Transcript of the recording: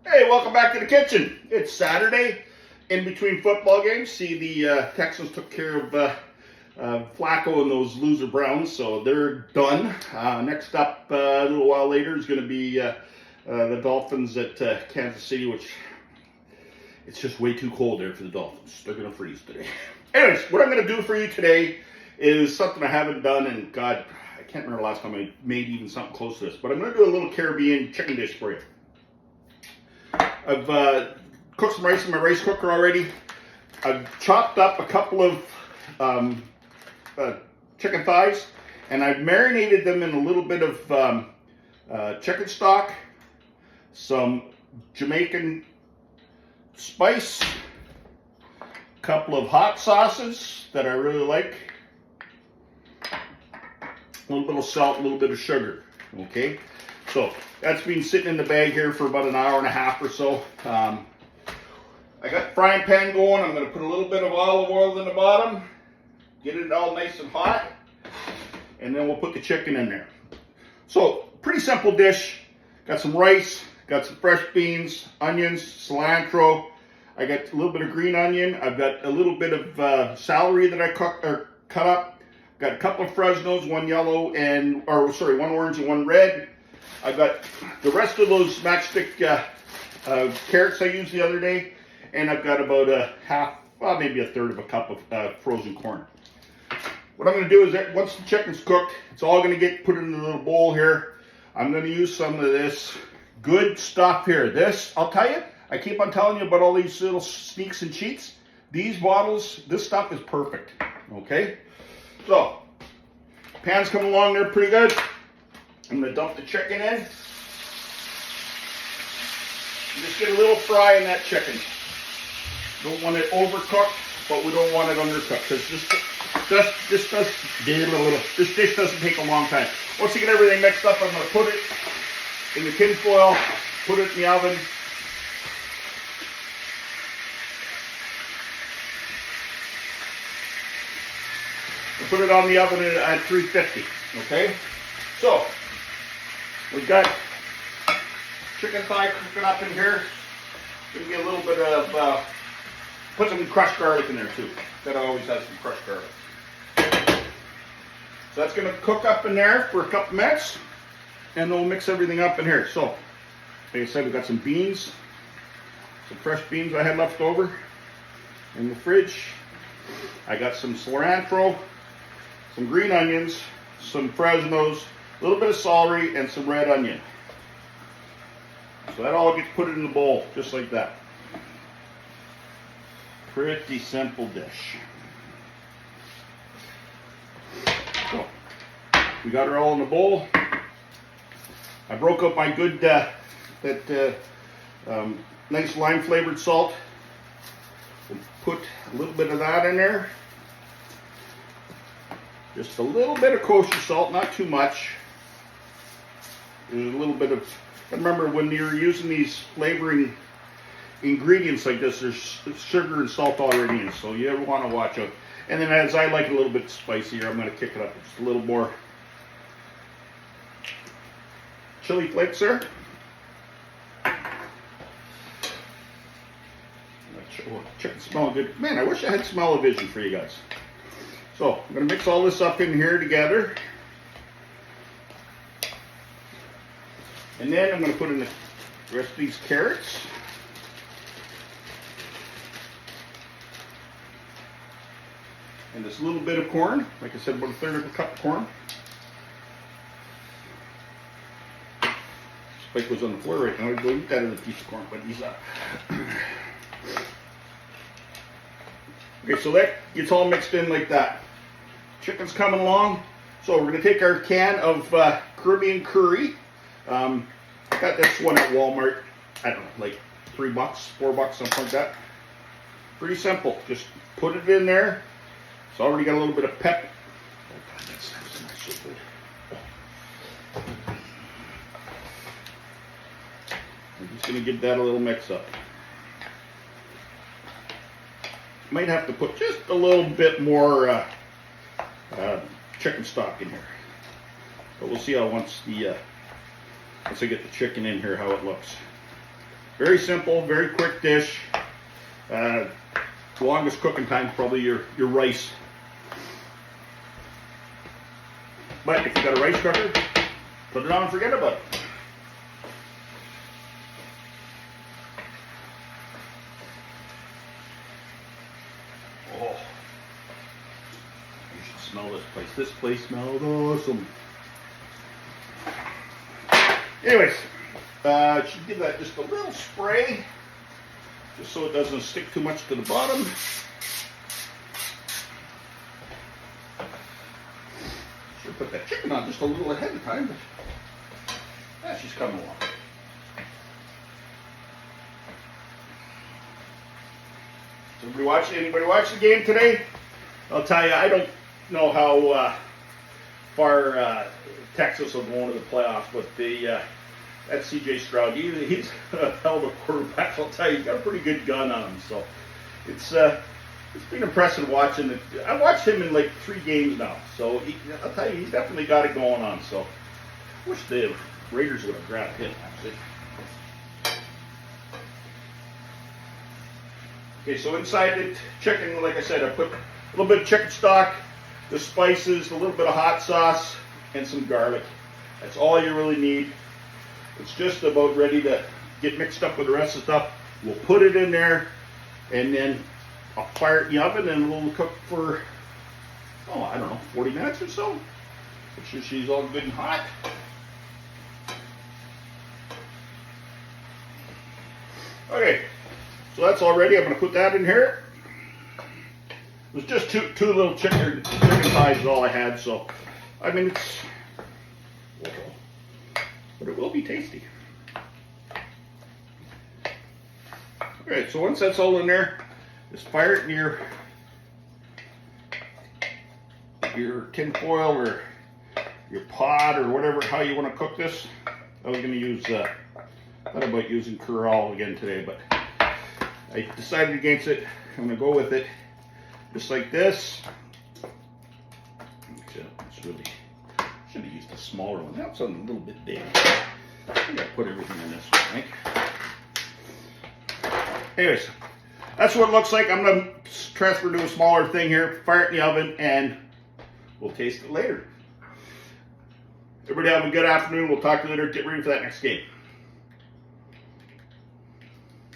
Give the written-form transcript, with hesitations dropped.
Hey, welcome back to the kitchen. It's Saturday, in between football games. See, the Texans took care of Flacco and those loser Browns, so they're done. Next up, a little while later, is going to be the Dolphins at Kansas City, which it's just way too cold there for the Dolphins. They're going to freeze today. Anyways, what I'm going to do for you today is something I haven't done, and God, I can't remember the last time I made even something close to this, but I'm going to do a little Caribbean chicken dish for you. I've cooked some rice in my rice cooker already. I've chopped up a couple of chicken thighs, and I've marinated them in a little bit of chicken stock, some Jamaican spice, a couple of hot sauces that I really like, a little bit of salt, a little bit of sugar. Okay, so that's been sitting in the bag here for about an hour and a half or so. I got the frying pan going. I'm going to put a little bit of olive oil in the bottom, get it all nice and hot, and then we'll put the chicken in there. So, pretty simple dish. Got some rice, got some fresh beans, onions, cilantro. I got a little bit of green onion. I've got a little bit of celery that I cut up. Got a couple of Fresnos, one yellow and, one orange and one red. I've got the rest of those matchstick carrots I used the other day, and I've got about maybe a third of a cup of frozen corn. What I'm going to do is that once the chicken's cooked, it's all going to get put in a little bowl here. I'm going to use some of this good stuff here. This, I'll tell you, I keep on telling you about all these little sneaks and cheats. These bottles, this stuff is perfect. Okay? So, pan's coming along there pretty good. I'm going to dump the chicken in. And just get a little fry in that chicken. Don't want it overcooked, but we don't want it undercooked, because this dish doesn't take a long time. Once you get everything mixed up, I'm going to put it in the tin foil, put it in the oven. And put it on the oven at 350. Okay? So, we've got chicken thigh cooking up in here. Give me a little bit of, put some crushed garlic in there too. That always has some crushed garlic. So that's going to cook up in there for a couple minutes, and then we'll mix everything up in here. So, like I said, we've got some beans, some fresh beans I had left over in the fridge. I got some cilantro, some green onions, some Fresnos, a little bit of celery, and some red onion. So that all gets put in the bowl, just like that. Pretty simple dish. So, we got her all in the bowl. I broke up my good, nice lime flavored salt. We'll put a little bit of that in there. Just a little bit of kosher salt, not too much. There's a little bit of, remember when you're using these flavoring ingredients like this, there's sugar and salt already in, so you ever want to watch out. And then as I like a little bit spicier, I'm going to kick it up just a little more chili flakes there. Chicken smelling good. Man, I wish I had smell-o-vision for you guys. So, I'm going to mix all this up in here together. And then I'm going to put in the rest of these carrots. And this little bit of corn. Like I said, about a third of a cup of corn. Spike was on the floor right now. I'd go eat that as a piece of corn, but he's up. Okay, so that gets all mixed in like that. Chicken's coming along. So we're going to take our can of Caribbean curry. Got this one at Walmart. I don't know, like $3, $4, something like that. Pretty simple. Just put it in there. It's already got a little bit of pep. Oh God, that's not so good. I'm just going to give that a little mix up. Might have to put just a little bit more chicken stock in here. But we'll see how once I get the chicken in here, how it looks. Very simple, very quick dish. The longest cooking time is probably your rice. But if you got a rice cooker, put it on and forget about it. Oh, you should smell this place. This place smells awesome. Anyways, should give that just a little spray, just so it doesn't stick too much to the bottom. Should put that chicken on just a little ahead of time, but she's coming along. Anybody watch the game today? I'll tell you, I don't know how far Texas will go into the playoffs, but that C.J. Stroud, he's a hell of a quarterback. I'll tell you, he's got a pretty good gun on him. So it's been impressive watching it. I watched him in like 3 games now. So I'll tell you, he's definitely got it going on. So I wish the Raiders would have grabbed him, actually. Okay, so inside the chicken, like I said, I put a little bit of chicken stock, the spices, a little bit of hot sauce, and some garlic. That's all you really need. It's just about ready to get mixed up with the rest of the stuff. We'll put it in there, and then I'll fire it in the oven, and we'll cook for, I don't know, 40 minutes or so. Make sure she's all good and hot. Okay, so that's all ready. I'm going to put that in here. It was just two little chicken thighs is all I had, so I mean it's little, but it will be tasty. Okay, so once that's all in there, just fire it in your tin foil or your pot or whatever, how you want to cook this. I was going to use, thought about using Curol again today, but I decided against it. I'm going to go with it just like this. It's really, should have used a smaller one. That's a little bit big. I think I put everything in this one, I think. Anyways, that's what it looks like. I'm going to transfer to a smaller thing here, fire it in the oven, and we'll taste it later. Everybody have a good afternoon. We'll talk to you later. Get ready for that next game.